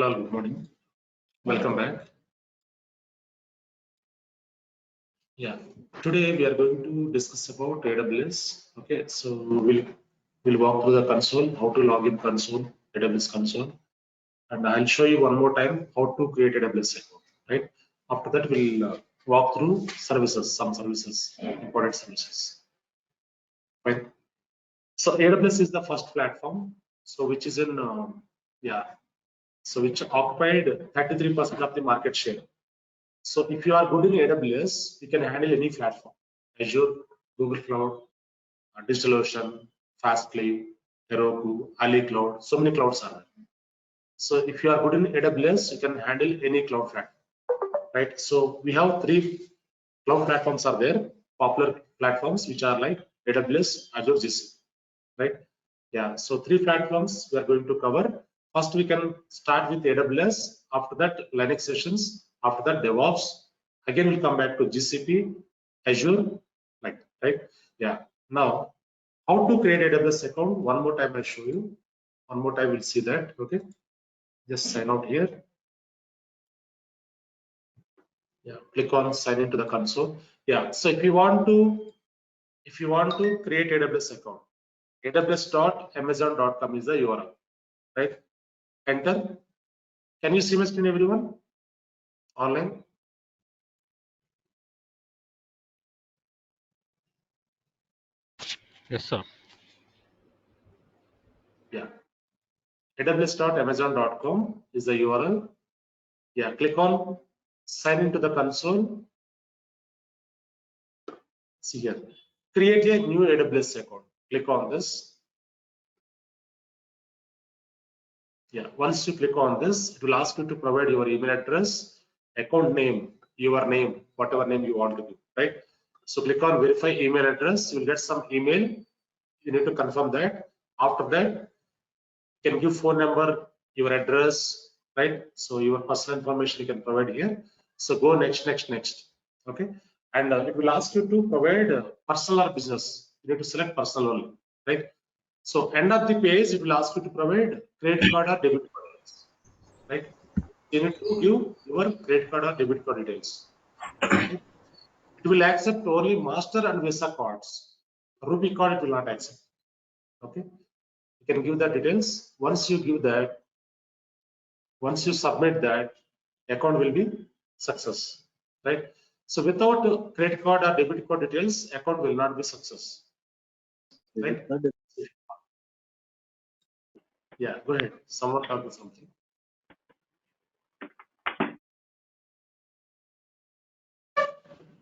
all, good morning. Welcome back. Yeah, today we are going to discuss about AWS. Okay, so we'll walk through the console, how to log in console, AWS console, and I'll show you one more time how to create AWS account. Right. After that, we'll walk through services, some services, important services. Right. So AWS is the first platform, so which is in so which occupied 33% of the market share. So if you are good in AWS, you can handle any platform: Azure, Google Cloud, DigitalOcean, Fastly, Heroku, Ali Cloud. So many clouds are there. So if you are good in AWS, you can handle any cloud platform, right? So we have 3 cloud platforms are there, popular platforms which are like AWS, Azure, GCP, right? Yeah. So 3 platforms we are going to cover. First, we can start with AWS. After that, Linux sessions. After that, DevOps. Again, we'll come back to GCP, Azure, like that, right? Yeah. Now, how to create AWS account? One more time, I'll show you. One more time, we'll see that. Okay. Just sign out here. Yeah. Click on sign into the console. Yeah. So if you want to create AWS account, aws.amazon.com is the URL, right? Enter. Can you see my screen, everyone? Online? Yes, sir. Yeah. aws.amazon.com is the URL. Yeah. Click on sign into the console. See here. Create a new AWS account. Click on this. Yeah. Once you click on this, it will ask you to provide your email address, account name, your name, whatever name you want to give, right? So click on verify email address. You will get some email. You need to confirm that. After that, you can give phone number, your address, right? So your personal information you can provide here. So go next. Okay. And it will ask you to provide personal or business. You need to select personal only, right? So end of the page, it will ask you to provide credit card or debit card details, right? You need to give your credit card or debit card details. Okay? It will accept only Master and Visa cards. Ruby card it will not accept. Okay, you can give the details. Once you give that, once you submit that, account will be success, right? So without credit card or debit card details, account will not be success, right? Yeah, go ahead. Someone talking something.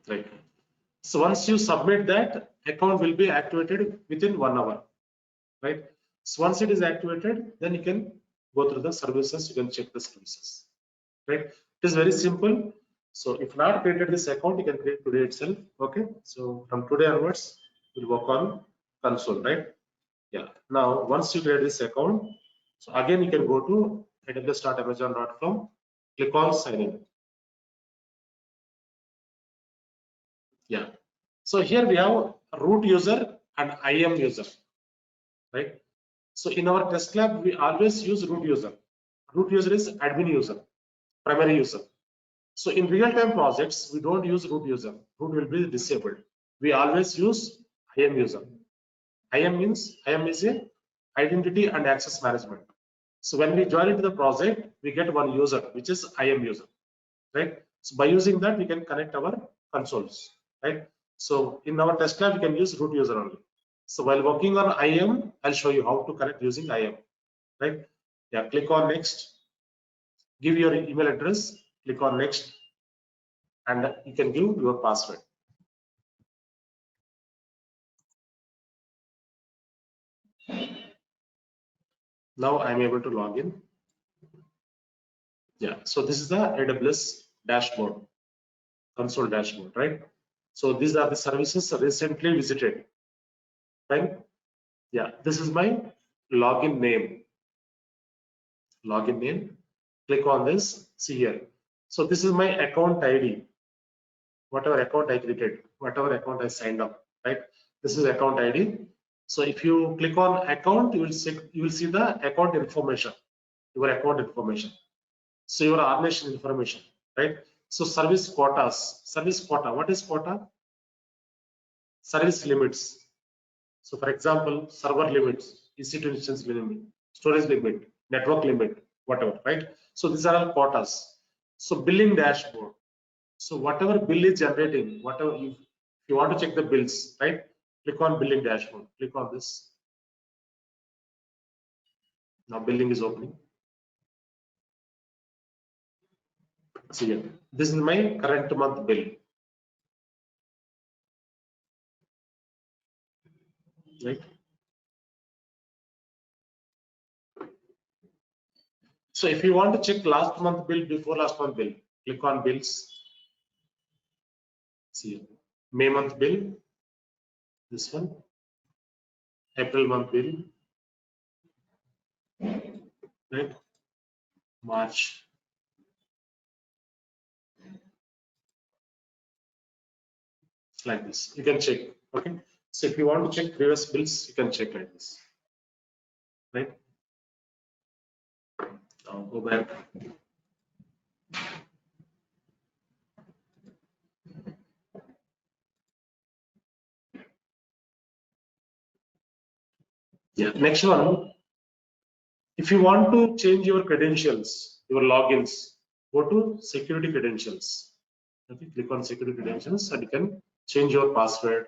Right. So once you submit that, account will be activated within 1 hour, right? So once it is activated, then you can go through the services. You can check the services, right? It is very simple. So if not created this account, you can create today itself. Okay. So from today onwards, we'll work on console, right? Yeah. Now once you create this account, so again you can go to aws.amazon.com, click on sign in. Yeah. So here we have root user and IAM user, right? So in our test lab, we always use root user. Root user is admin user, primary user. So in real-time projects, we don't use root user. Root will be disabled. We always use IAM user. IAM is a identity and access management. So when we join into the project, we get one user, which is IAM user, right? So by using that, we can connect our consoles, right? So in our test lab, we can use root user only. So while working on IAM, I'll show you how to connect using IAM, right? Yeah, click on next, give your email address, click on next, and you can give your password. Now I'm able to log in. Yeah, so this is the AWS dashboard, console dashboard, right? So these are the services recently visited, right? Yeah, this is my login name. Login name. Click on this. See here. So this is my account ID. Whatever account I created, whatever account I signed up, right? This is account ID. So if you click on account, you will see the account information, your account information. So your organization information, right? So service quotas, service quota. What is quota? Service limits. So for example, server limits, EC2 instance limit, storage limit, network limit, whatever, right? So these are all quotas. So billing dashboard. So whatever bill is generating, whatever if you want to check the bills, right? Click on billing dashboard. Click on this. Now billing is opening. See here. This is my current month bill. Right? So if you want to check last month bill, before last month bill, click on bills. See here. May month bill, this one. April month bill, right? March. It's like this. You can check. Okay. So if you want to check previous bills, you can check like this. Right? Now go back. Yeah. Next one. If you want to change your credentials, your logins, go to security credentials. Okay, click on security credentials and you can change your password,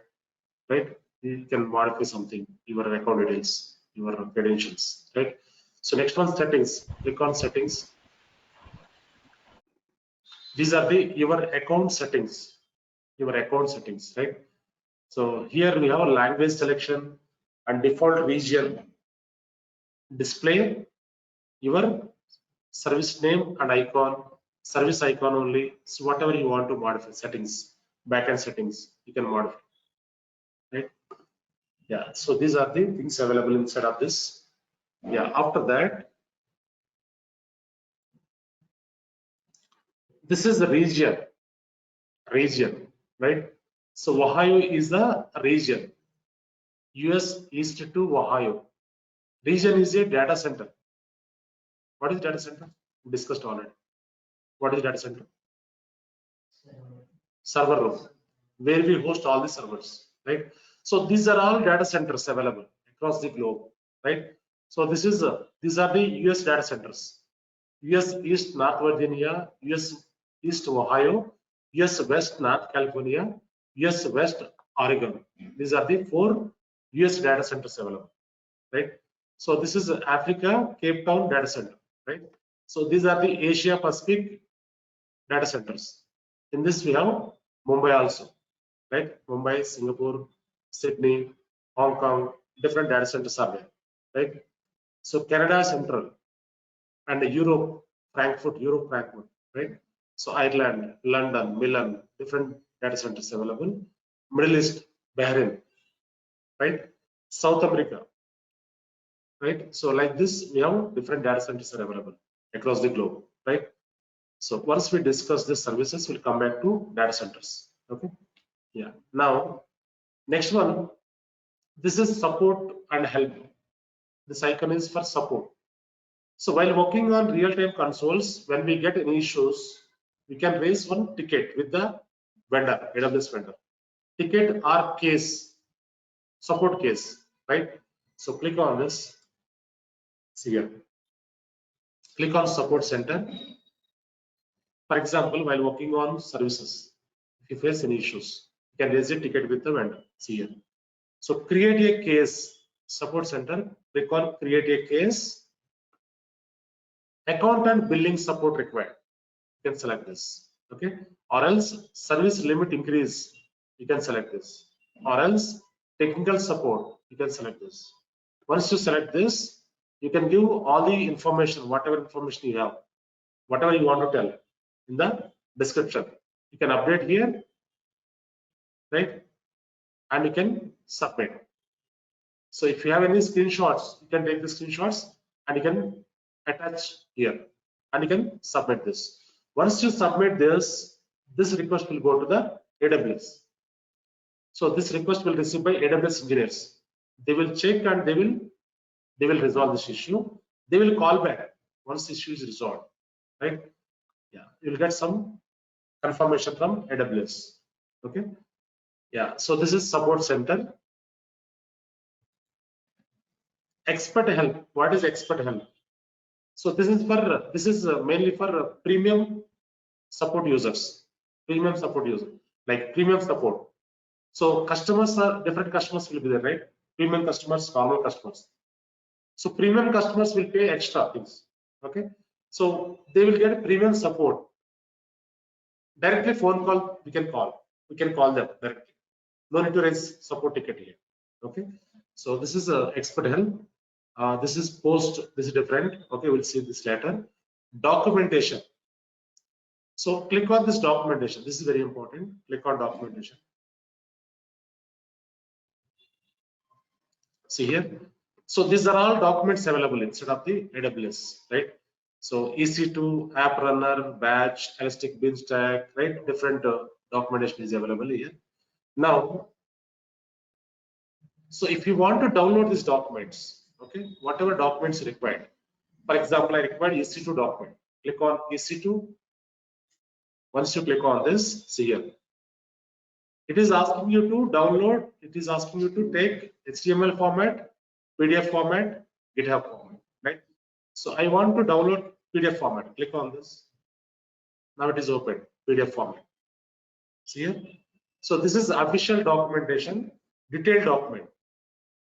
right? You can modify something, your account details, your credentials, right? So next one, settings. Click on settings. These are your account settings, right? So here we have a language selection and default region. Display your service name and icon, service icon only. So whatever you want to modify, settings, backend settings, you can modify, right? Yeah. So these are the things available inside of this. Yeah. After that, this is the region, right? So Ohio is the region. US East to Ohio. Region is a data center. What is data center? We discussed already. What is data center? Server room, where we host all the servers, right? So these are all data centers available across the globe, right? So these are the US data centers. US East North Virginia, US East Ohio, US West North California, US West Oregon. These are the 4 US data centers available, right? So this is Africa, Cape Town data center, right? So these are the Asia Pacific data centers. In this we have Mumbai also, right? Mumbai, Singapore, Sydney, Hong Kong, different data centers are there, right? So Canada Central and Europe, Frankfurt, right? So Ireland, London, Milan, different data centers available. Middle East, Bahrain, right? South America, right? So like this, we have different data centers are available across the globe, right? So once we discuss the services, we'll come back to data centers. Okay. Yeah. Now, next one, this is support and help. This icon is for support. So while working on real-time consoles, when we get any issues, we can raise one ticket with the vendor, AWS vendor. Ticket or case, support case, right? So click on this. See here. Click on support center. For example, while working on services, if you face any issues, you can raise a ticket with the vendor. See here. So create a case, support center, click on create a case. Account and billing support required. You can select this. Okay. Or else service limit increase. You can select this. Or else technical support. You can select this. Once you select this, you can give all the information, whatever information you have, whatever you want to tell in the description. You can update here, right? And you can submit. So if you have any screenshots, you can take the screenshots and you can attach here and you can submit this. Once you submit this, this request will go to the AWS. So this request will receive by AWS engineers. They will check and they will resolve this issue. They will call back once the issue is resolved, right? Yeah, you'll get some confirmation from AWS. Okay. Yeah, so this is support center. Expert help. What is expert help? So this is mainly for premium support users. Premium support user, like premium support. So customers are different customers will be there, right? Premium customers, normal customers. So premium customers will pay extra things. Okay. So they will get premium support. Directly phone call, we can call. We can call them directly. No need to raise support ticket here. Okay. So this is expert help. This is post, this is different. Okay, we'll see this later. Documentation. So click on this documentation. This is very important. Click on documentation. See here. So these are all documents available instead of the AWS, right? So EC2, App Runner, Batch, Elastic Bean Stack, right? Different documentation is available here. Now, so if you want to download these documents, okay, whatever documents required. For example, I require EC2 document. Click on EC2. Once you click on this, see here. It is asking you to download. It is asking you to take HTML format, PDF format, GitHub format, right? So I want to download PDF format. Click on this. Now it is open, PDF format. See here. So this is official documentation, detailed document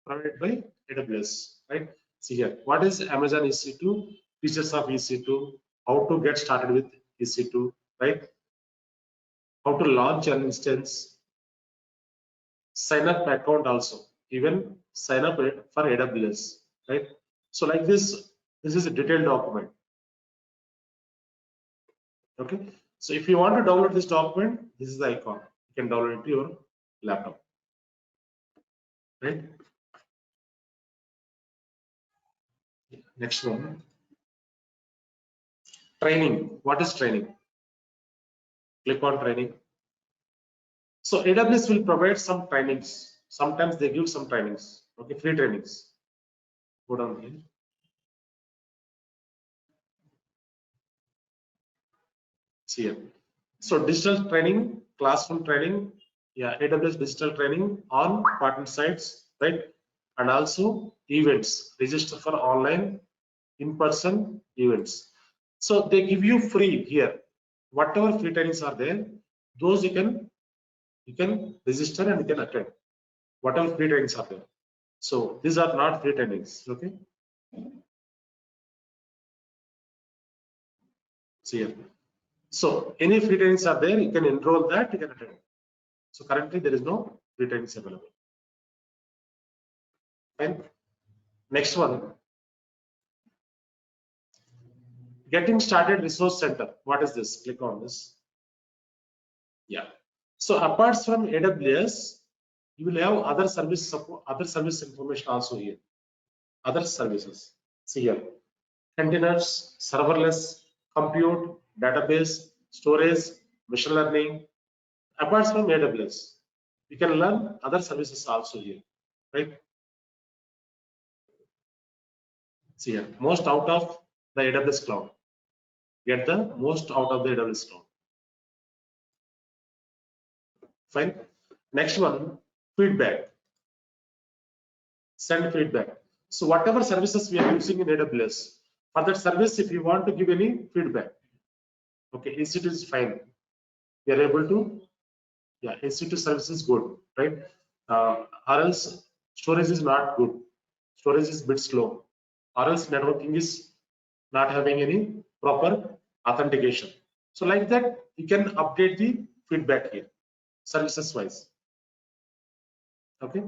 provided by AWS, right? See here. What is Amazon EC2? Features of EC2. How to get started with EC2, right? How to launch an instance. Sign up account also. Even sign up for AWS, right? So like this is a detailed document. Okay. So if you want to download this document, this is the icon. You can download it to your laptop, right? Next one. Training. What is training? Click on training. So AWS will provide some trainings. Sometimes they give some trainings. Okay, free trainings. Go down here. See here. So digital training, classroom training, yeah, AWS digital training on partner sites, right? And also events, register for online, in-person events. So they give you free here. Whatever free trainings are there, those you can register and you can attend. Whatever free trainings are there. So these are not free trainings. Okay. See here. So any free trainings are there, you can enroll that, you can attend. So currently there is no free trainings available. Fine. Next one. Getting started resource center. What is this? Click on this. Yeah. So apart from AWS, you will have other service support, other service information also here. Other services. See here. Containers, serverless, compute, database, storage, machine learning. Apart from AWS, you can learn other services also here, right? See here, most out of the AWS cloud. Get the most out of the AWS cloud. Fine. Next one, feedback. Send feedback. So whatever services we are using in AWS, for that service, if you want to give any feedback, okay, EC2 is fine. We are able to, yeah, EC2 service is good, right? Or else storage is not good. Storage is a bit slow. Or else networking is not having any proper authentication. So like that, you can update the feedback here, services wise. Okay.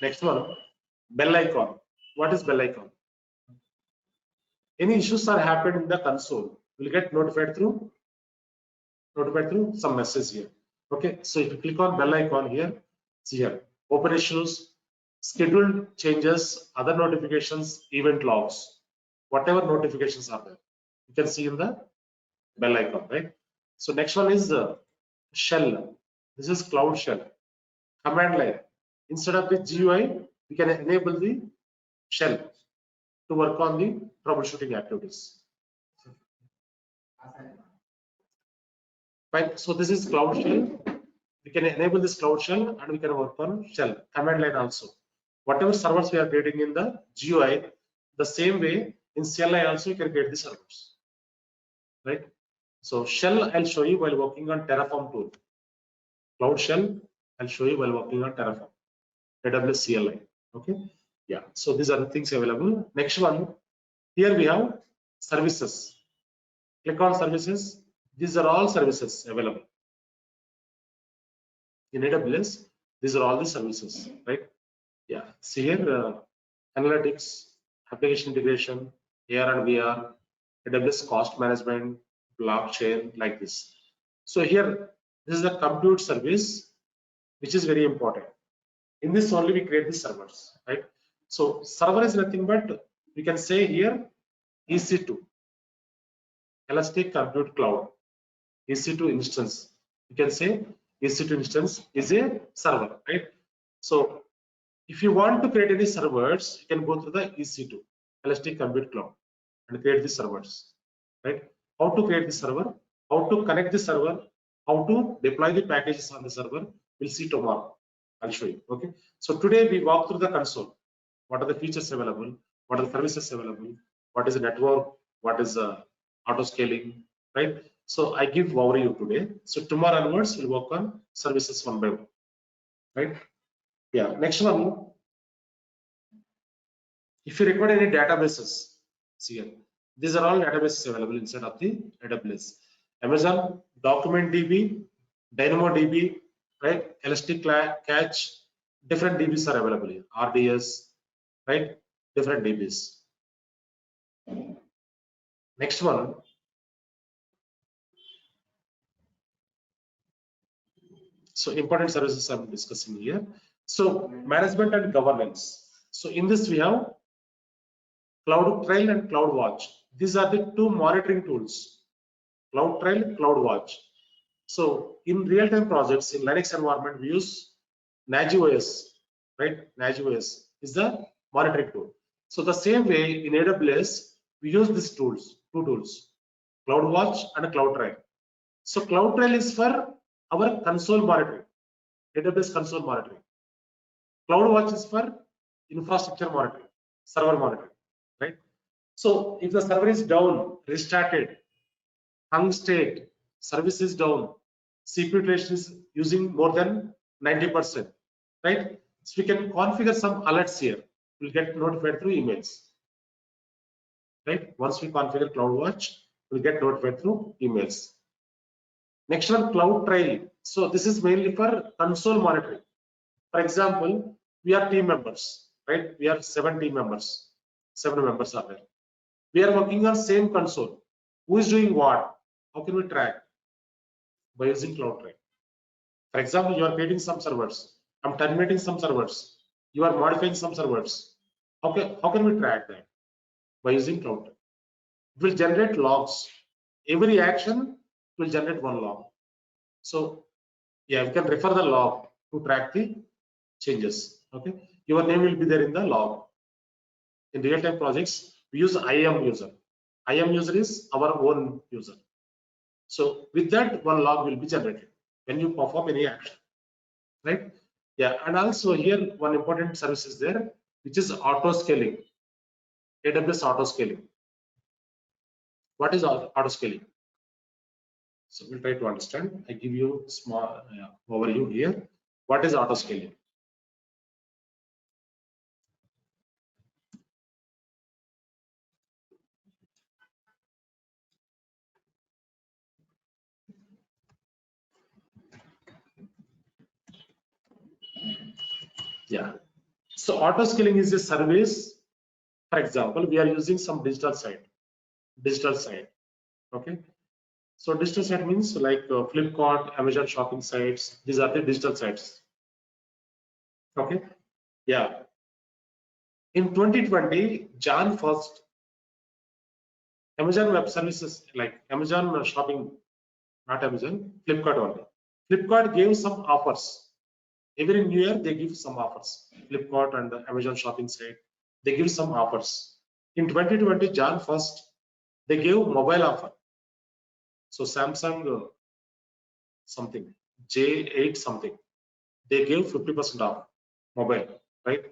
Next one, bell icon. What is bell icon? Any issues are happened in the console, will get notified through some message here. Okay, so if you click on bell icon here, see here, open issues, scheduled changes, other notifications, event logs, whatever notifications are there, you can see in the bell icon, right? So next one is shell. This is cloud shell. Command line. instead of the GUI, we can enable the shell to work on the troubleshooting activities. Right. So this is Cloud Shell. We can enable this Cloud Shell and we can work on shell command line also. Whatever servers we are creating in the GUI, the same way in CLI also you can create the servers. Right. So shell I'll show you while working on Terraform tool. Cloud Shell I'll show you while working on Terraform. AWS CLI. Okay. Yeah. So these are the things available. Next one. Here we have services. Click on services. These are all services available in AWS. These are all the services, right? Yeah. See here, analytics, application integration, AR and VR, AWS cost management, blockchain, like this. So here, this is a compute service, which is very important. In this only we create the servers, right? So server is nothing but we can say here EC2, Elastic Compute Cloud, EC2 instance. You can say EC2 instance is a server, right? So if you want to create any servers, you can go to the EC2, Elastic Compute Cloud, and create the servers, right? How to create the server, how to connect the server, how to deploy the packages on the server, we'll see tomorrow. I'll show you. Okay. So today we walk through the console. What are the features available? What are the services available? What is the network? What is auto scaling? Right. So I give overview today. So tomorrow onwards we'll work on services one by one. Right. Yeah. Next one. If you require any databases, see here. These are all databases available inside of the AWS. Amazon Document DB, DynamoDB, right? Elastic Cache, different DBs are available here. RDS, right? Different DBs. Next one. So important services I'm discussing here. So management and governance. So in this we have CloudTrail and CloudWatch. These are the two monitoring tools. CloudTrail, CloudWatch. So in real-time projects in Linux environment, we use NAGOS, right? NAGOS is the monitoring tool. So the same way in AWS, we use these tools, two tools, CloudWatch and CloudTrail. So CloudTrail is for our console monitoring, AWS console monitoring. CloudWatch is for infrastructure monitoring, server monitoring, right? So if the server is down, restarted, hung state, service is down, CPU utilization is using more than 90%, right? So we can configure some alerts here. We'll get notified through emails, right? Once we configure CloudWatch, we'll get notified through emails. Next one, CloudTrail. So this is mainly for console monitoring. For example, we are team members, right? We are 7 team members. 7 members are there. We are working on same console. Who is doing what? How can we track? By using CloudTrail. For example, you are creating some servers. I'm terminating some servers. You are modifying some servers. How can we track that? By using CloudTrail. It will generate logs. Every action will generate one log. So yeah, you can refer the log to track the changes. Okay, your name will be there in the log. In real-time projects, we use IAM user. IAM user is our own user. So with that, one log will be generated when you perform any action, right? Yeah, and also here one important service is there, which is auto scaling. AWS auto scaling. What is auto scaling? So we'll try to understand. I give you small overview here. What is auto scaling? Yeah. So auto scaling is a service. For example, we are using some digital site. Okay. So digital site means like Flipkart, Amazon shopping sites. These are the digital sites. Okay. Yeah. In 2020, Jan 1st, Amazon Web Services, like Amazon shopping, not Amazon, Flipkart only. Flipkart gave some offers. Every new year they give some offers. Flipkart and the Amazon shopping site, they give some offers. In 2020, Jan 1st, they gave mobile offer. So Samsung something, J8 something, they gave 50% off mobile, right?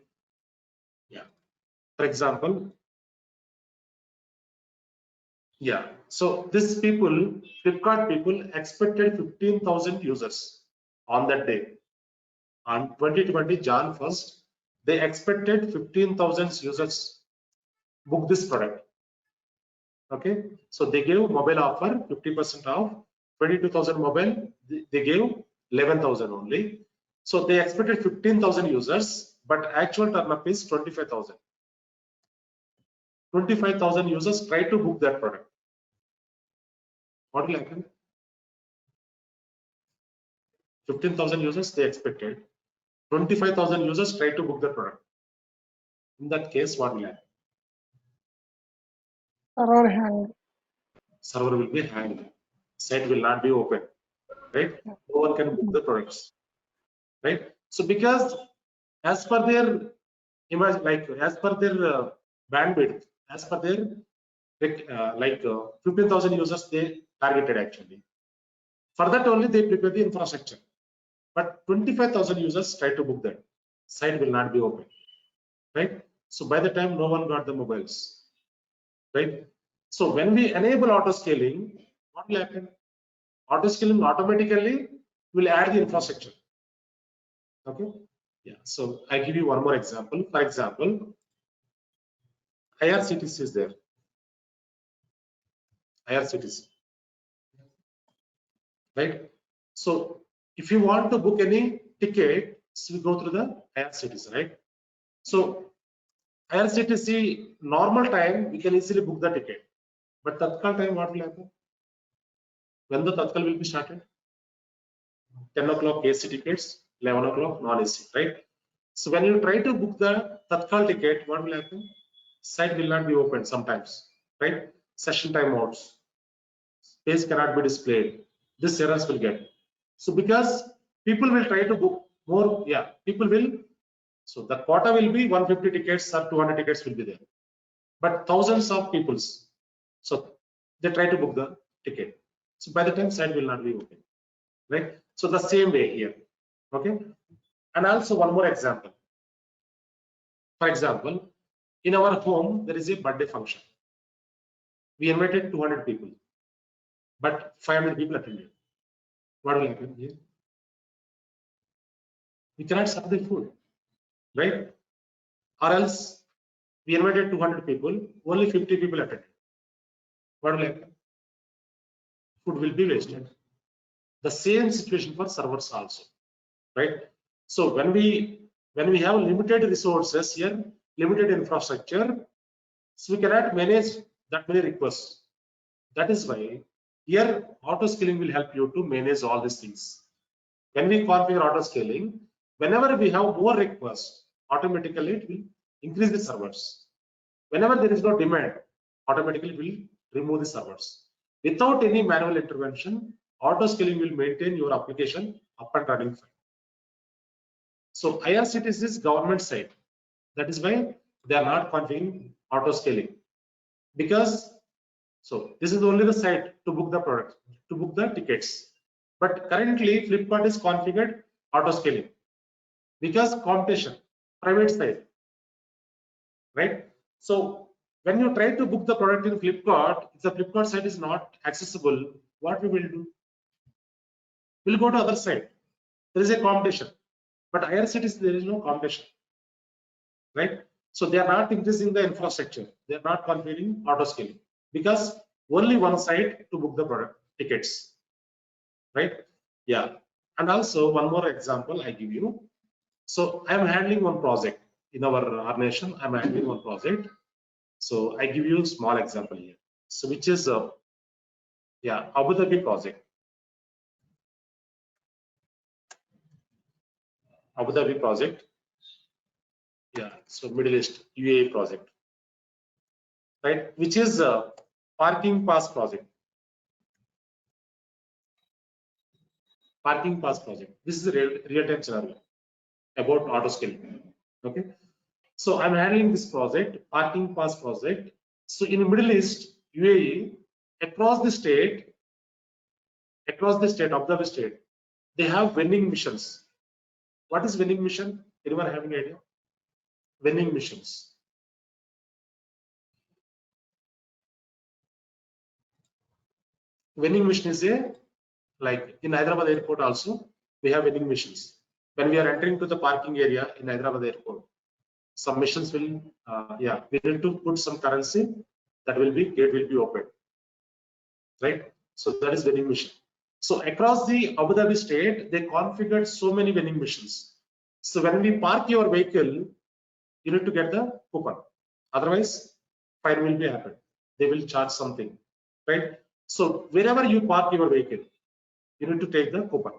Yeah. For example, yeah. So this people, Flipkart people expected 15,000 users on that day. On 2020 Jan 1st, they expected 15,000 users book this product. Okay, so they gave mobile offer 50% off, 22,000 mobile, they gave 11,000 only. So they expected 15,000 users, but actual turn up is 25,000. 25,000 users try to book that product. What will happen? 15,000 users they expected, 25,000 users try to book the product. In that case, what will happen? Server hang. Server will be hanged. Site will not be open, right? No one can book the products, right? So because as per their image, like as per their bandwidth, as per their 15,000 users they targeted actually. For that only they prepare the infrastructure. But 25,000 users try to book that. Site will not be open, right? So by the time no one got the mobiles, right? So when we enable auto scaling, what will happen? Auto scaling automatically will add the infrastructure. Okay. Yeah. So I give you one more example. For example, IRCTC is there. IRCTC, right? So if you want to book any ticket, so we go through the IRCTC, right? So IRCTC normal time we can easily book the ticket, but Tatkal time what will happen? When the Tatkal will be started? 10 o'clock AC tickets, 11 o'clock non-AC, right? So when you try to book the Tatkal ticket, what will happen? Site will not be open sometimes, right? Session timeouts, page cannot be displayed. This errors will get. So because people will try to book more, yeah, people will. So the quota will be 150 tickets or 200 tickets will be there, but thousands of peoples. So they try to book the ticket. So by the time site will not be open, right? So the same way here, okay. And also one more example. For example, in our home there is a birthday function. We invited 200 people, but 500 people attended. What will happen here? We cannot serve the food, right? Or else we invited 200 people, only 50 people attended. What will happen? Food will be wasted. The same situation for servers also, right? So when we have limited resources here, limited infrastructure, so we cannot manage that many requests. That is why here auto scaling will help you to manage all these things. When we configure auto scaling, whenever we have more requests, automatically it will increase the servers. Whenever there is no demand, automatically it will remove the servers. Without any manual intervention, auto scaling will maintain your application up and running fine. So IRCTC is government side. That is why they are not configuring auto scaling, because so this is only the site to book the product, to book the tickets. But currently Flipkart is configured auto scaling because competition, private side, right? So when you try to book the product in Flipkart, if the Flipkart site is not accessible, what we will do? We'll go to other side. There is a competition, but IRCTC there is no competition, right? So they are not increasing the infrastructure. They are not configuring auto scaling because only one site to book the product tickets, right? Yeah. And also one more example I give you. So I am handling one project in our organization. I'm handling one project. So I give you a small example here. So which is Abu Dhabi project. Abu Dhabi project. Yeah. So Middle East UAE project, right? Which is a parking pass project. Parking pass project. This is a real-time scenario. about auto scaling. Okay, so I'm handling this project, parking pass project. So in the Middle East, UAE, across the state, observe the state, they have vending machines. What is vending machine? Anyone have any idea? Vending machines. Vending machine is a, like in Hyderabad airport also, we have vending machines. When we are entering to the parking area in Hyderabad airport, some machines will, yeah, we need to put some currency, that will be, gate will be opened, right? So that is vending machine. So across the Abu Dhabi state, they configured so many vending machines. So when we park your vehicle, you need to get the coupon. Otherwise, fine will be happen. They will charge something, right? So wherever you park your vehicle, you need to take the coupon,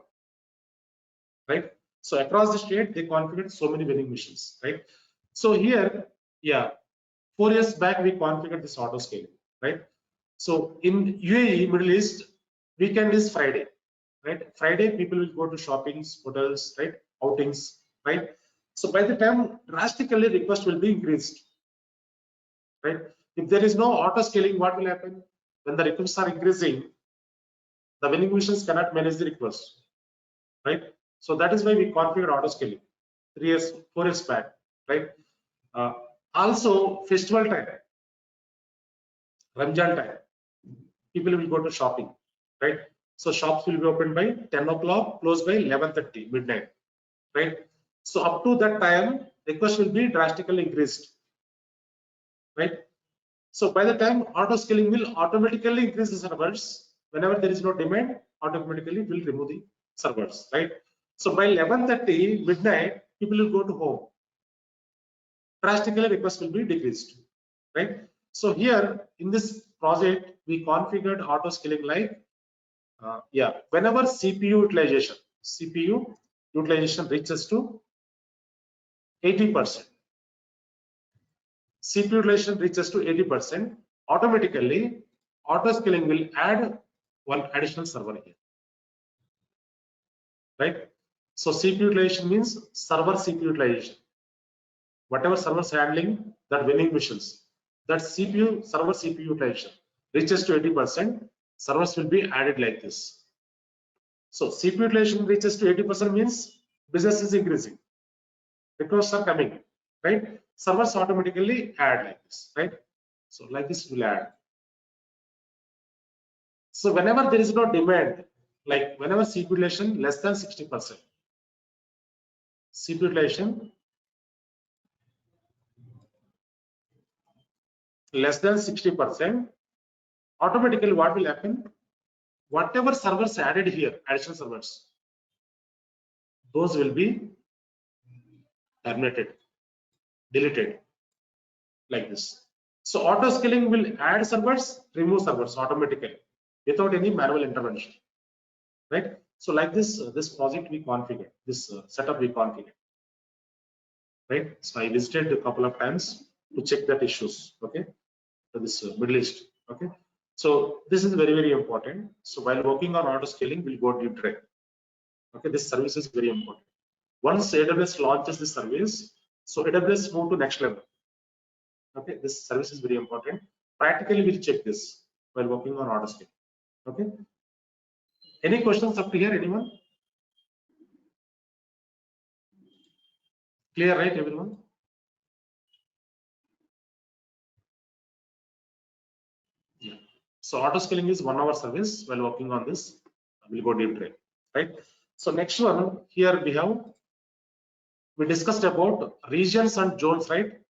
right? So across the state, they configured so many vending machines, right? So here, yeah, 4 years back, we configured this auto scaling, right? So in UAE, Middle East, weekend is Friday, right? Friday, people will go to shoppings, hotels, right? Outings, right? So by the time drastically request will be increased, right? If there is no auto scaling, what will happen? When the requests are increasing, the vending machines cannot manage the request, right? So that is why we configured auto scaling 3 years, 4 years back, right? Uh, Also, festival time, Ramjan time, people will go to shopping, right? So shops will be opened by 10 o'clock, closed by 11:30 midnight, right? So up to that time, request will be drastically increased, right? So by the time auto scaling will automatically increase the servers, whenever there is no demand, automatically will remove the servers, right? So by 11:30 midnight, people will go to home. Drastically request will be decreased, right? So here in this project, we configured auto scaling like, yeah, whenever CPU utilization reaches to 80%, CPU utilization reaches to 80%, automatically auto scaling will add one additional server here, right? So CPU utilization means server CPU utilization. Whatever servers handling that vending machines, that CPU server CPU utilization reaches to 80%, servers will be added like this. So CPU utilization reaches to 80% means business is increasing, requests are coming, right? Servers automatically add like this, right? So like this will add. So whenever there is no demand, like whenever CPU utilization less than 60%, CPU utilization less than 60%, automatically what will happen? Whatever servers added here, additional servers, those will be terminated, deleted like this. So auto scaling will add servers, remove servers automatically without any manual intervention, right? So like this, this project we configured, this setup we configured, right? So I visited a couple of times to check that issues, okay? So this Middle East, okay? So this is very, very important. So while working on auto scaling, we'll go deep dive. Okay, this service is very important. Once AWS launches this service, so AWS move to next level. Okay, this service is very important. Practically, we'll check this while working on auto scaling. Okay. Any questions up to here? Anyone? Clear, right, everyone? Yeah. So auto scaling is 1 hour service. While working on this, we'll go deep dive, right? So next one here we discussed about regions and zones, right?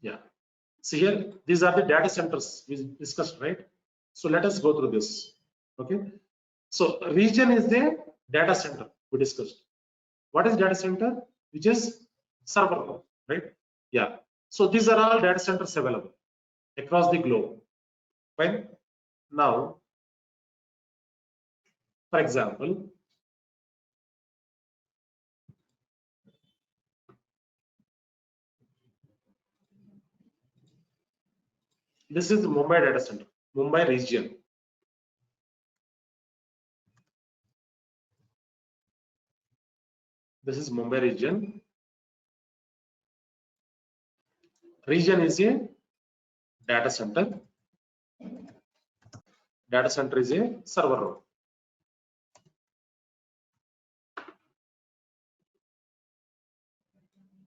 Yeah. See here, these are the data centers we discussed, right? So let us go through this. Okay. So region is the data center we discussed. What is data center? Which is server, right? Yeah. So these are all data centers available across the globe. Fine. Now, for example, this is Mumbai data center, Mumbai region. This is Mumbai region. Region is a data center. Data center is a server room.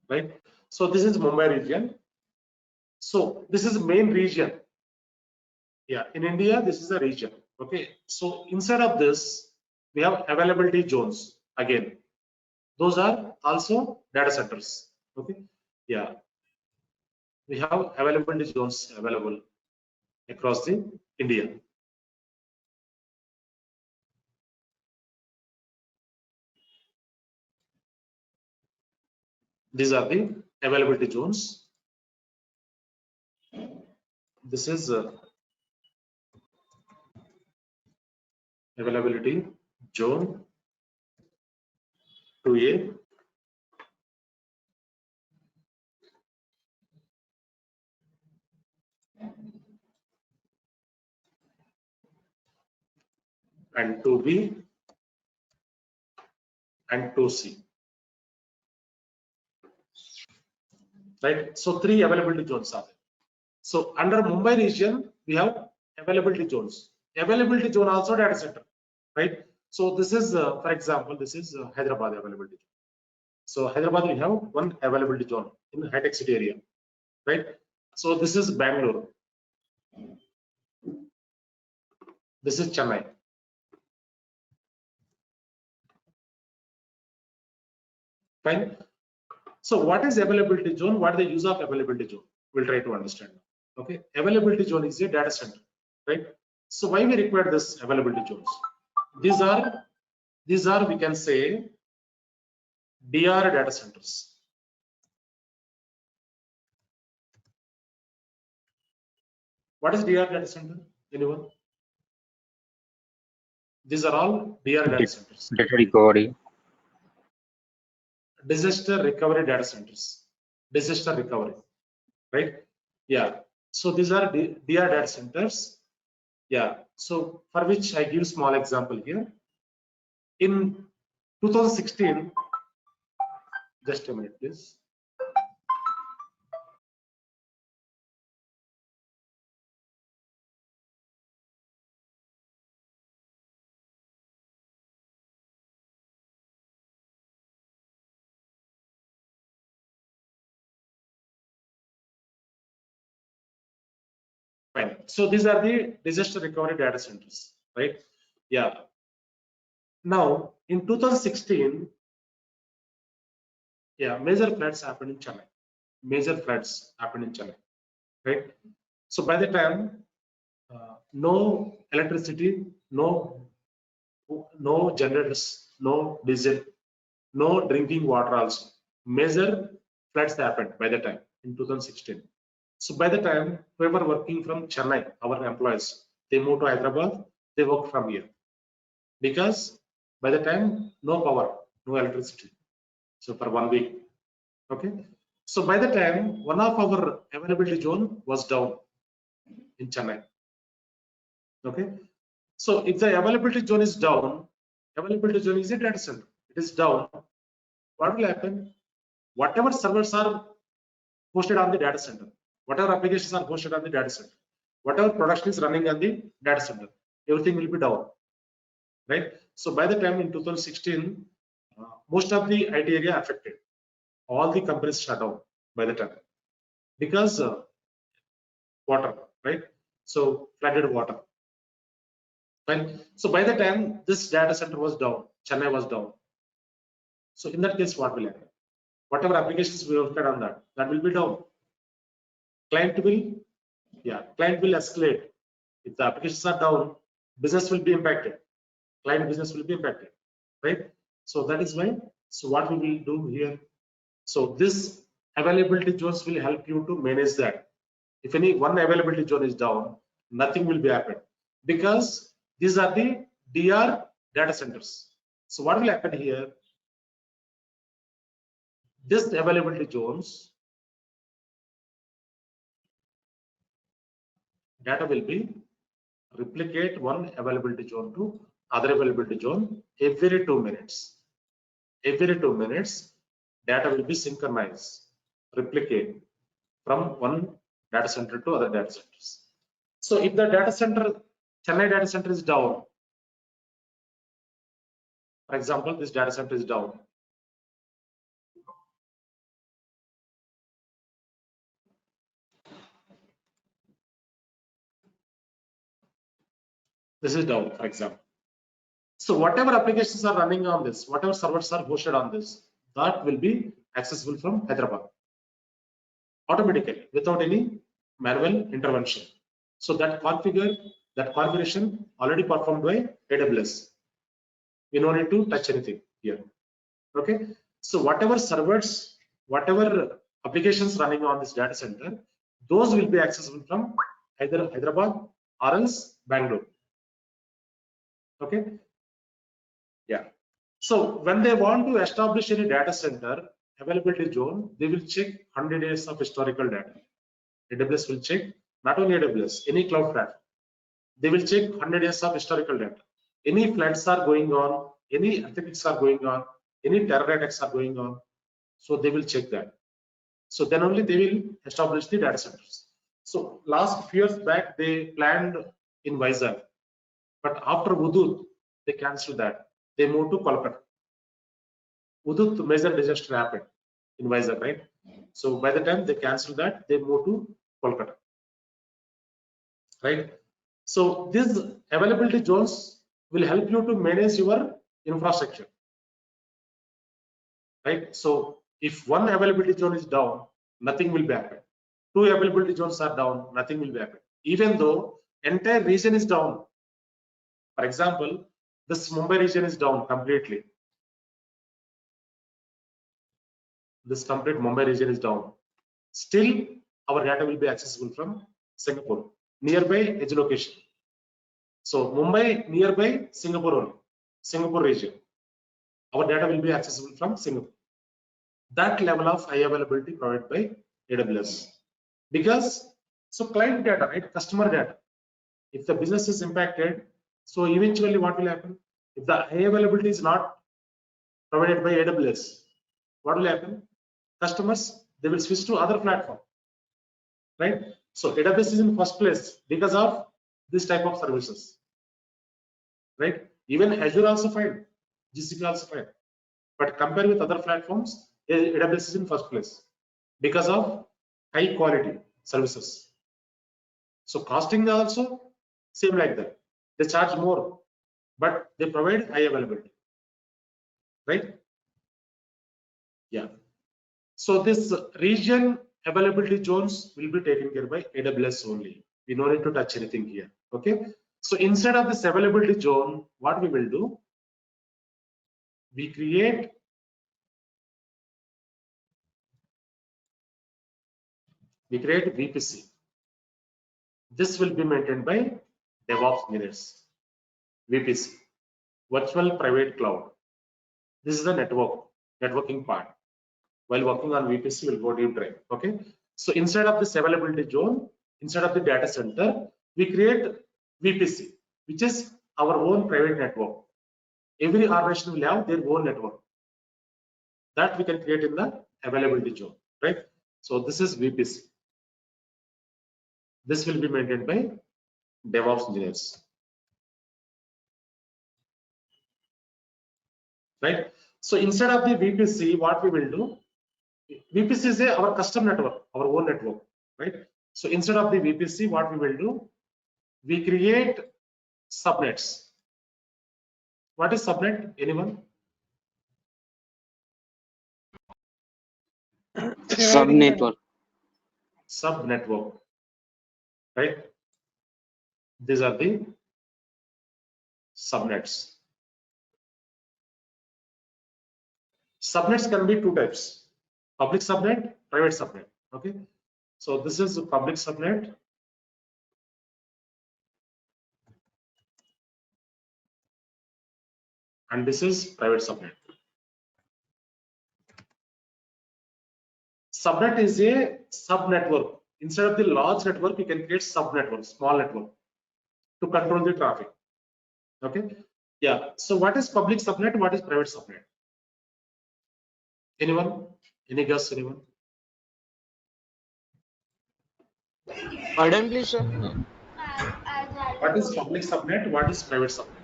Right? So this is Mumbai region. So this is main region. Yeah, in India, this is a region. Okay. So inside of this, we have availability zones again. Those are also data centers. Okay. Yeah. We have availability zones available across the India. These are the availability zones. This is availability zone 2A. And 2B and 2C. Right? So three availability zones are there. So under Mumbai region, we have availability zones. Availability zone also data center, right? So this is, for example, this is Hyderabad availability zone. So Hyderabad, we have one availability zone in the high-tech city area, right? So this is Bangalore. This is Chennai. Fine. So what is availability zone? What is the use of availability zone? We'll try to understand. Okay. Availability zone is a data center, right? So why we require this availability zones? These are we can say DR data centers. What is DR data center? Anyone? These are all DR data centers. Data recovery. Disaster recovery data centers. Disaster recovery, right? Yeah. So these are DR data centers. Yeah. So for which I give small example here. In 2016, just a minute, please. Fine. So these are the disaster recovery data centers, right? Yeah. Now in 2016, yeah, major floods happened in Chennai. Major floods happened in Chennai, right? So by the time, no electricity, no generators, no diesel, no drinking water also. Major floods happened by the time in 2016. So by the time whoever working from Chennai, our employees, they move to Hyderabad, they work from here. Because by the time no power, no electricity. So for 1 week. Okay. So by the time one of our availability zone was down in Chennai. Okay. So if the availability zone is down, availability zone is a data center. It is down. What will happen? Whatever servers are hosted on the data center, whatever applications are hosted on the data center, whatever production is running on the data center, everything will be down, right? So by the time in 2016, most of the IT area affected. All the companies shut down by the time because water, right? So flooded water. Fine. So by the time this data center was down, Chennai was down. So in that case, what will happen? Whatever applications we hosted on that will be down. Client will escalate. If the applications are down, business will be impacted. Client business will be impacted, right? So that is why. So what we will do here? So this availability zones will help you to manage that. If any one availability zone is down, nothing will be happened because these are the DR data centers. So what will happen here? This availability zones data will be replicate one availability zone to other availability zone every 2 minutes. every 2 minutes, data will be synchronized, replicate from one data center to other data centers. So if the data center, Chennai data center is down, for example, this data center is down. This is down, for example. So whatever applications are running on this, whatever servers are hosted on this, that will be accessible from Hyderabad automatically without any manual intervention. So that configuration already performed by AWS. We don't need to touch anything here. Okay. So whatever servers, whatever applications running on this data center, those will be accessible from either Hyderabad or else Bangalore. Okay. Yeah. So when they want to establish any data center availability zone, they will check 100 days of historical data. AWS will check, not only AWS, any cloud platform. They will check 100 days of historical data. Any floods are going on, any earthquakes are going on, any terror attacks are going on. So they will check that. So then only they will establish the data centers. So last few years back, they planned in Vizag, but after Hudud, they cancelled that. They moved to Kolkata. Hudud major disaster happened in Vizag, right? So by the time they cancelled that, they moved to Kolkata, right? So these availability zones will help you to manage your infrastructure, right? So if one availability zone is down, nothing will be happen. Two availability zones are down, nothing will be happen. Even though entire region is down. For example, this Mumbai region is down completely. This complete Mumbai region is down. Still, our data will be accessible from Singapore, nearby edge location. So Mumbai nearby Singapore only, Singapore region. Our data will be accessible from Singapore. That level of high availability provided by AWS. Because so client data, right? Customer data. If the business is impacted, so eventually what will happen? If the high availability is not provided by AWS, what will happen? Customers, they will switch to other platform, right? So AWS is in first place because of this type of services, right? Even Azure also fine, GCP also fine, but compared with other platforms, AWS is in first place because of high quality services. So costing also same like that. They charge more, but they provide high availability, right? Yeah. So this region availability zones will be taken care by AWS only. We don't need to touch anything here. Okay. So instead of this availability zone, what we will do? We create VPC. This will be maintained by DevOps Minutes. VPC, Virtual Private Cloud. This is the networking part. While working on VPC, we'll go deep dive. Okay. So instead of this availability zone, instead of the data center, we create VPC, which is our own private network. Every organization will have their own network that we can create in the availability zone, right? So this is VPC. This will be maintained by DevOps engineers, right? So instead of the VPC, what we will do? VPC is our custom network, our own network, right? So instead of the VPC, what we will do? We create subnets. What is subnet? Anyone? Subnetwork. Subnetwork, right? These are the subnets. Subnets can be two types: public subnet, private subnet. Okay, so this is a public subnet. And this is private subnet. Subnet is a sub-network. Instead of the large network, you can create sub-network, small network to control the traffic. Okay. Yeah. So what is public subnet? What is private subnet? Anyone? Any guess? Anyone? Pardon, please, sir. What is public subnet? What is private subnet?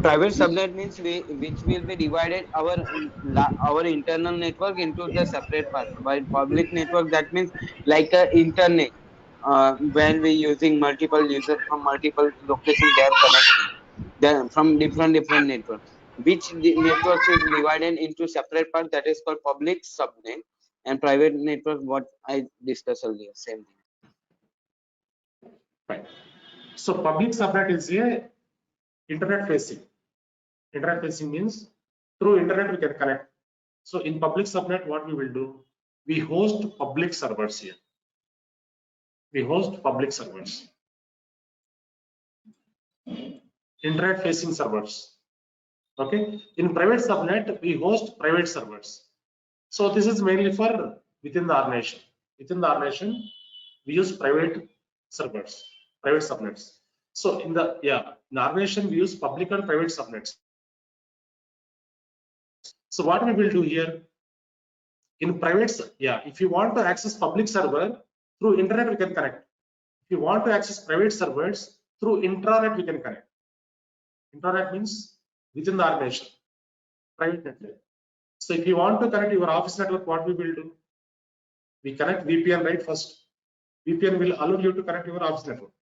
Private subnet means which will be divided our internal network into the separate part. While public network, that means like a internet, when we using multiple users from multiple locations, they are connecting. Then from different networks, which the networks is divided into separate part, that is called public subnet, and private network, what I discussed earlier, same thing. Right. So public subnet is a internet facing. Internet facing means through internet we can connect. So in public subnet, what we will do? We host public servers here. We host public servers. Internet facing servers. Okay. In private subnet, we host private servers. So this is mainly for within the organization. Within the organization, we use private servers, private subnets. So in the organization, we use public and private subnets. So what we will do here in private, if you want to access public server through internet, we can connect. If you want to access private servers through intranet, we can connect. Intranet means within the organization, private network. So if you want to connect your office network, what we will do? We connect VPN, right? First, VPN will allow you to connect your office network.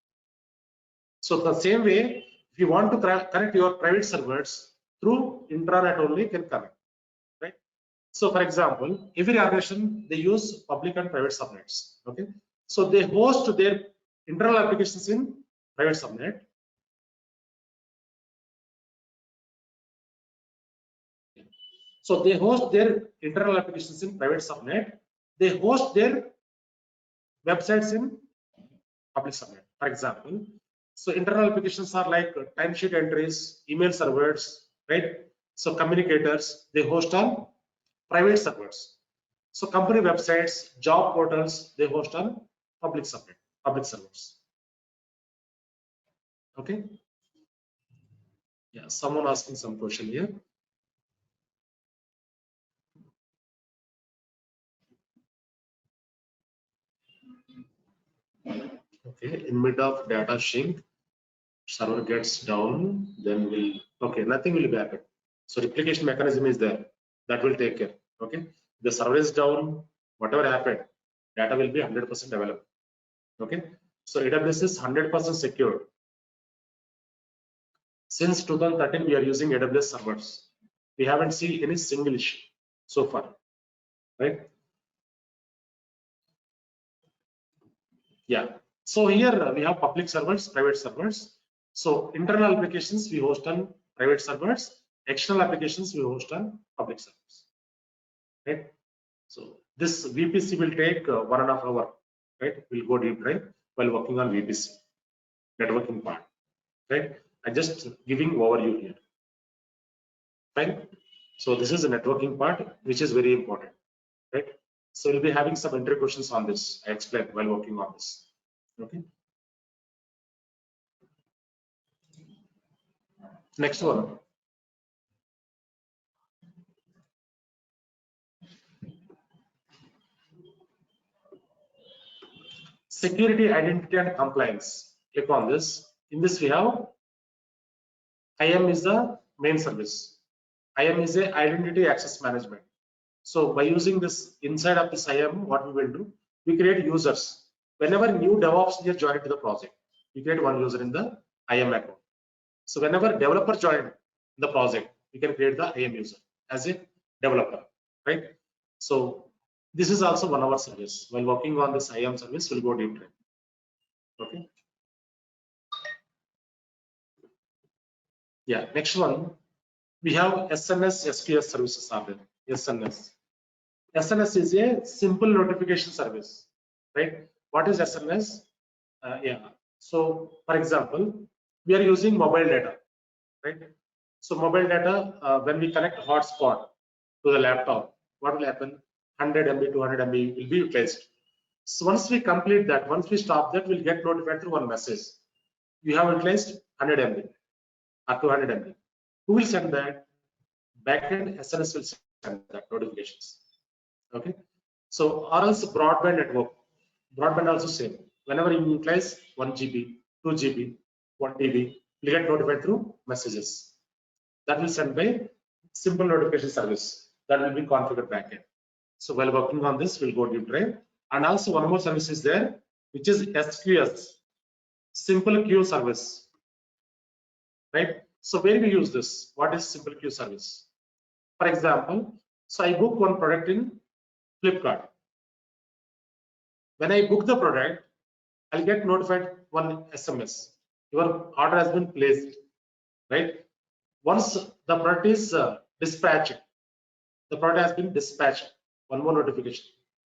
So the same way, if you want to connect your private servers through intranet only, you can connect, right? So for example, every organization, they use public and private subnets. Okay. So they host their internal applications in private subnet. So they host their internal applications in private subnet. They host their websites in public subnet. For example, so internal applications are like timesheet entries, email servers, right? So communicators, they host on private servers. So company websites, job portals, they host on public subnet, public servers. Okay. Yeah, someone asking some question here. Okay, in mid of data sync, server gets down, then nothing will be happen. So replication mechanism is there, that will take care. Okay, the server is down, whatever happened, data will be 100% available. Okay, so AWS is 100% secure. Since 2013, we are using AWS servers. We haven't seen any single issue so far, right? Yeah. So here we have public servers, private servers. So internal applications we host on private servers, external applications we host on public servers. Right. So this VPC will take 1.5 hours. Right. We'll go deep dive while working on VPC networking part. Right. I'm just giving overview here. Fine. So this is the networking part, which is very important. Right. So we'll be having some entry questions on this. I explained while working on this. Okay. Next one. Security, identity, and compliance. Click on this. In this, we have IAM is the main service. IAM is a identity access management. So by using this inside of this IAM, what we will do, we create users. Whenever new DevOps engineer join to the project, we create one user in the IAM account. So whenever developer join the project, we can create the IAM user as a developer, right? So this is also one of our service. While working on this IAM service, we'll go deep dive. Okay. Yeah, next one, we have SNS SQS services are there. SNS. SNS is a simple notification service, right? What is SNS? Yeah. So, for example, we are using mobile data, right? So, mobile data, when we connect hotspot to the laptop, what will happen? 100 MB, 200 MB will be utilized. So, once we complete that, once we stop that, we'll get notified through one message. You have utilized 100 MB or 200 MB. Who will send that? backend SNS will send that notifications. Okay. So or else broadband network. Broadband also same. Whenever you utilize 1 GB, 2 GB, 1 TB, you get notified through messages. That will send by simple notification service. That will be configured backend. So while working on this, we'll go deep dive. And also one more service is there, which is SQS, simple queue service. Right? So where we use this? What is simple queue service? For example, so I book one product in Flipkart. When I book the product, I'll get notified one SMS. Your order has been placed, right? Once the product is dispatched, the product has been dispatched. One more notification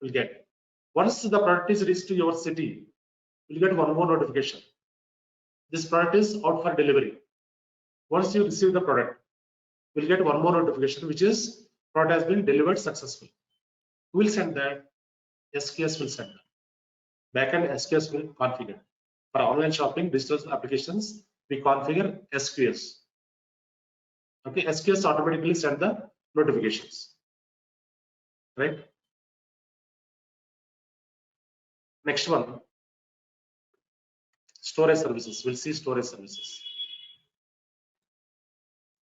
will get. Once the product is reached to your city, you'll get one more notification. This product is out for delivery. Once you receive the product, you'll get one more notification, which is product has been delivered successfully. Who will send that? SQS will send that. Backend SQS will configure. For online shopping, digital applications, we configure SQS. Okay, SQS automatically send the notifications. Right? Next one, storage services. We'll see storage services.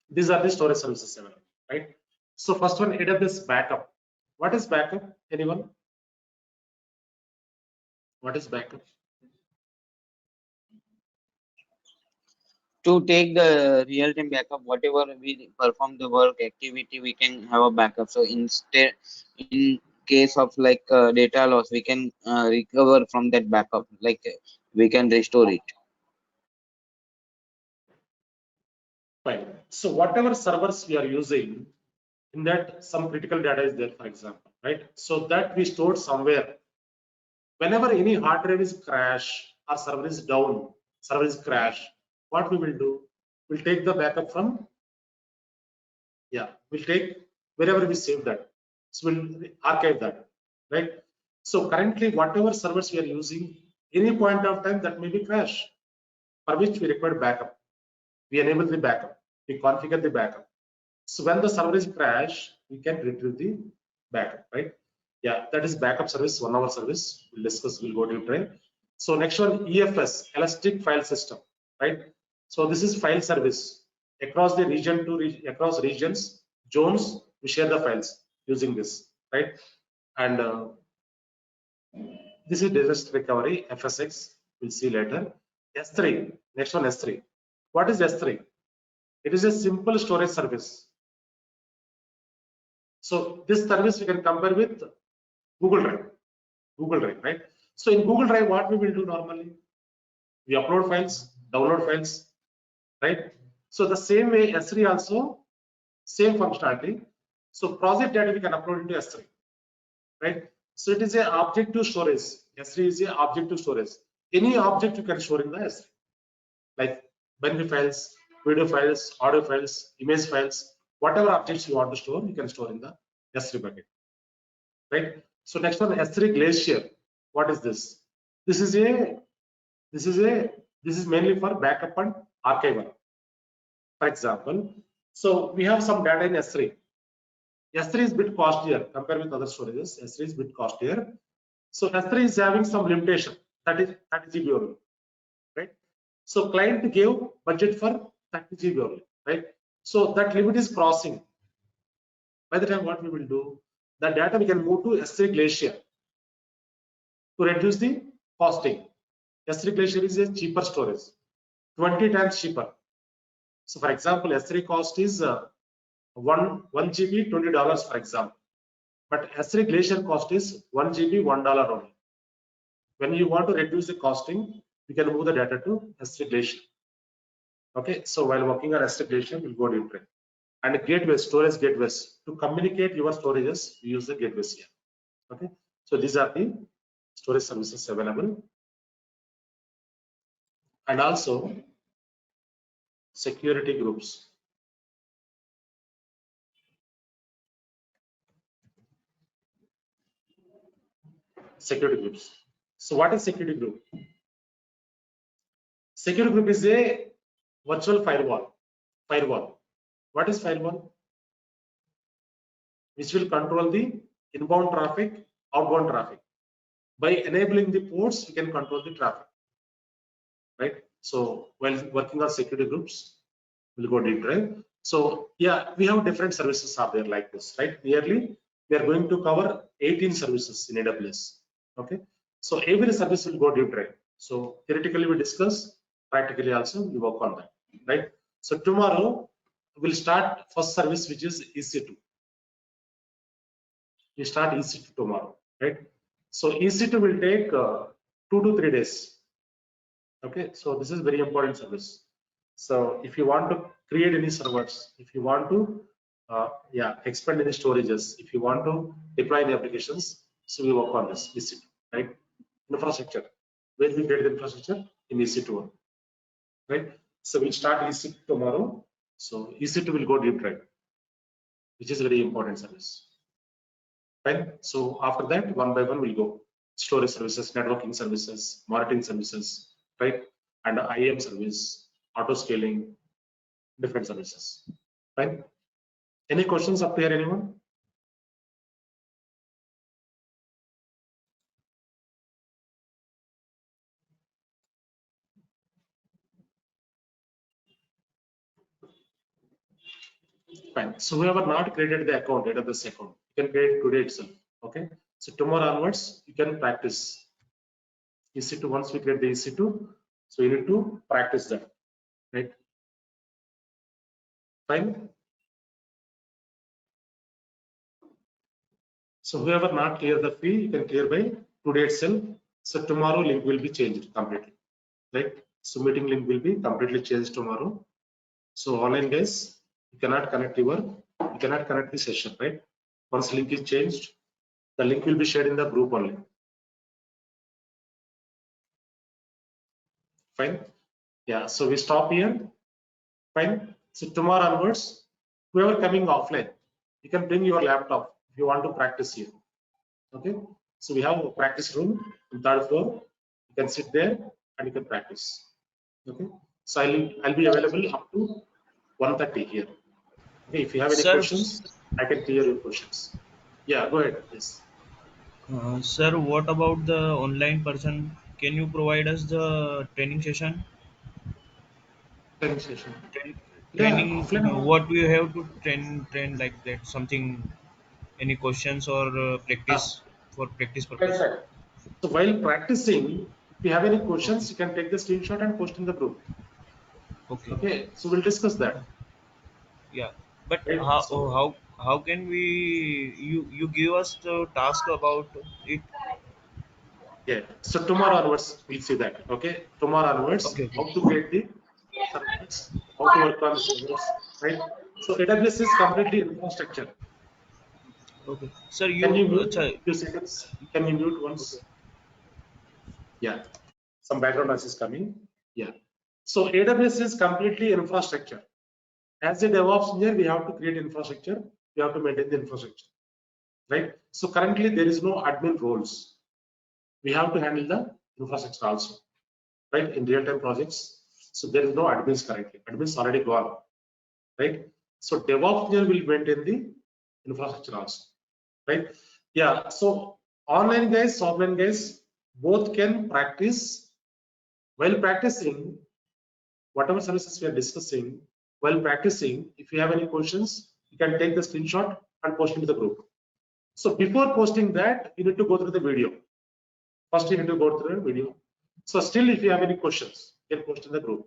These are the storage services available, right? So first one, AWS backup. What is backup? Anyone? What is backup? To take the real-time backup, whatever we perform the work activity, we can have a backup. So instead, in case of like data loss, we can recover from that backup, like we can restore it. Fine. So whatever servers we are using, in that some critical data is there, for example, right? So that we stored somewhere. Whenever any hard drive is crash or server is down, server is crash, what we will do? We'll take the backup from, we'll take wherever we save that. So we'll archive that, right? So currently, whatever servers we are using, any point of time that may be crash, for which we require backup. We enable the backup, we configure the backup. So when the server is crash, we can retrieve the backup, right? Yeah, that is backup service, 1 hour service. We'll discuss, we'll go deep dive. So next one, EFS, Elastic File System, right? So this is file service across the region to across regions, zones. We share the files using this, right? And this is disaster recovery, FSX. We'll see later. S3, next one, S3. What is S3? It is a simple storage service. So this service we can compare with Google Drive, right? So in Google Drive, what we will do normally? We upload files, download files, right? So the same way S3 also, same functionality. So project data we can upload into S3, right? So it is a objective storage. S3 is a objective storage. Any object you can store in the S3, like binary files, video files, audio files, image files, whatever objects you want to store, you can store in the S3 bucket, right? So next one, S3 Glacier. What is this? This is mainly for backup and archival. For example, so we have some data in S3. S3 is a bit costlier compared with other storages. S3 is a bit costlier. So S3 is having some limitation, 30 GB only, right? So client gave budget for 30 GB only, right? So that limit is crossing. By the time what we will do, the data we can move to S3 Glacier to reduce the costing. S3 Glacier is a cheaper storage, 20 times cheaper. So for example, S3 cost is 1 GB $20, for example, but S3 Glacier cost is 1 GB $1 only. When you want to reduce the costing, you can move the data to S3 Glacier. Okay, so while working on S3 Glacier, we'll go deeper. And gateways, storage gateways, to communicate your storages, we use the gateways here. Okay, so these are the storage services available. And also security groups. Security groups. So what is security group? Security group is a virtual firewall. What is firewall? which will control the inbound traffic, outbound traffic. By enabling the ports, we can control the traffic, right? So while working on security groups, we'll go deep dive. So yeah, we have different services are there like this, right? Nearly we are going to cover 18 services in AWS. Okay, so every service will go deep dive. So theoretically we discuss, practically also we work on that, right? So tomorrow we'll start first service, which is EC2. We start EC2 tomorrow, right? So EC2 will take 2 to 3 days. Okay, so this is very important service. So if you want to create any servers, if you want to expand any storages, if you want to deploy the applications, so we work on this EC2, right? Infrastructure. Where we create the infrastructure in EC2, right? So we'll start EC2 tomorrow. So EC2 will go deep dive, which is a very important service. Fine. So after that, one by one we'll go. Storage services, networking services, monitoring services, right? And IAM service, auto scaling, different services. Fine. Any questions up here, anyone? Fine. So whoever not created the account, AWS account, you can create today itself. Okay. So tomorrow onwards, you can practice EC2. Once we create the EC2, so you need to practice that, right? Fine. So whoever not clear the fee, you can clear by today itself. So tomorrow link will be changed completely, right? So meeting link will be completely changed tomorrow. So online guys, you cannot connect the session, right? Once link is changed, the link will be shared in the group only. Fine. Yeah. So we stop here. Fine. So tomorrow onwards, whoever coming offline, you can bring your laptop if you want to practice here. Okay. So we have a practice room on third floor. You can sit there and you can practice. Okay. So I'll be available up to 1:30 here. Okay. If you have any Sir, questions, I can clear your questions. Yeah. Go ahead, please. sir, what about the online person? Can you provide us the training session? Training session. Train, Yeah. training, Offline. what we have to train like that? Something, any questions or Ah, practice for practice right, purpose? right. So while practicing, if you have any Okay, questions, you can take the screenshot and post in the group. okay, Okay. So we'll discuss that. yeah. But Right. So how can we you give us the task about it? yeah. So tomorrow onwards, we'll see that. Okay. Tomorrow onwards, Okay, okay, how to create the servers, how to work on the servers, right? So AWS is completely infrastructure. okay. Sir, Can you you mute sir, few seconds? Can you mute okay. once? Yeah. Some background noise is coming. Yeah. So AWS is completely infrastructure. As a DevOps engineer, we have to create infrastructure. We have to maintain the infrastructure, right? So currently there is no admin roles. We have to handle the infrastructure also, right? In real-time projects. So there is no admins currently. Admins already gone, right? So DevOps engineer will maintain the infrastructure also, right? Yeah. So online guys, offline guys, both can practice. While practicing, whatever services we are discussing, while practicing, if you have any questions, you can take the screenshot and post it to the group. So before posting that, you need to go through the video. First, you need to go through the video. So still, if you have any questions, you can post in the group.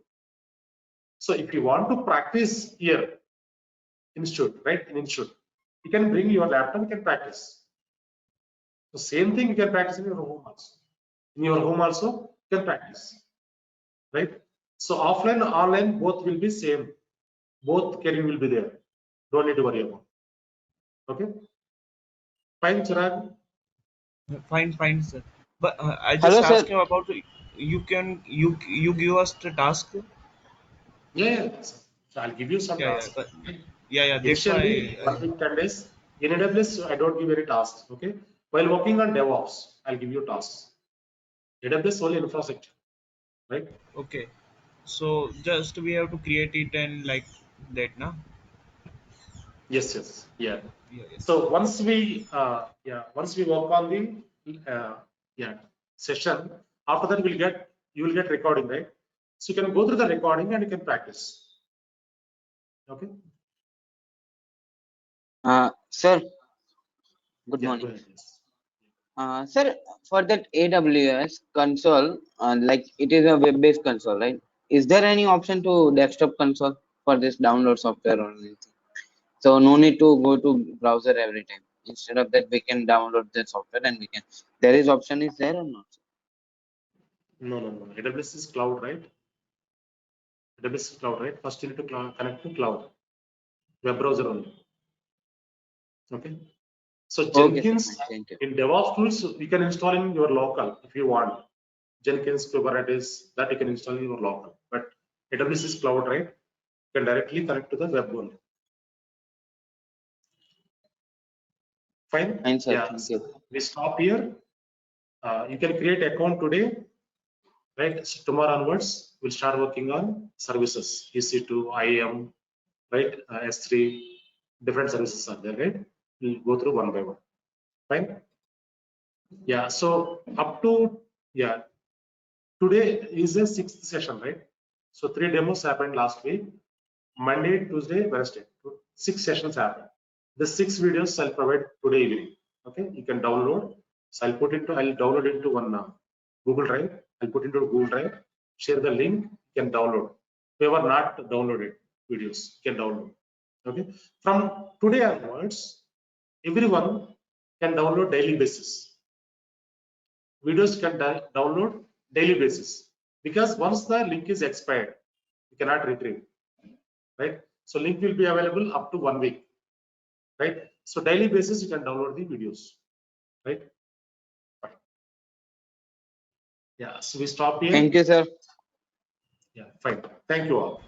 So if you want to practice here, institute, right? In institute, you can bring your laptop, you can practice. So same thing you can practice in your home also. In your home also, you can practice, right? So offline, online, both will be same. Both career will be there. Don't need to worry about. Okay. Fine, Chirag. Fine, fine, sir. But I Hello, just sir. ask you about you give us the task. Yeah, yeah. So I'll give you some Yeah, yeah, tasks. but yeah, yeah. That's Initially, why. 1 week, 10 days. In AWS, I don't give any tasks. Okay. While working on DevOps, I'll give you tasks. AWS only infrastructure, right? Okay. So just we have to create it and like that, na? Yes, yes. Yeah. So once we work on the session, after that you will get recording, right? So you can go through the recording and you can practice. Okay. Sir, good Yeah, morning. go ahead. Yes. Sir, for that AWS console, like it is a web-based console, right? Is there any option to desktop console for this download software or anything? So no need to go to browser every time. Instead of that, we can download the software and we can. There is option is there or not? No. AWS is cloud, right? AWS is cloud, right? First you need to connect to cloud, web browser only. Okay. So Okay, sir. Jenkins Thank you. in DevOps tools, you can install in your local if you want. Jenkins, Kubernetes, that you can install in your local. But AWS is cloud, right? You can directly connect to the web only. Fine. Fine, sir. Yeah. Thank So you. we stop here. You can create account today, right? So tomorrow onwards, we'll start working on services, EC2, IAM, right? S3, different services are there, right? We'll go through one by one. Fine. Yeah. So up to today is the sixth session, right? So 3 demos happened last week. Monday, Tuesday, Wednesday. 6 sessions happened. The 6 videos I'll provide today evening. Okay, you can download. So I'll download into one Google Drive. I'll put into Google Drive. Share the link. You can download. Whoever not downloaded videos can download. Okay. From today onwards, everyone can download daily basis. Videos can download daily basis because once the link is expired, you cannot retrieve, right? So link will be available up to 1 week, right? So daily basis you can download the videos, right? Fine. Yeah, so we stop here. Thank you, sir. Yeah, fine. Thank you all.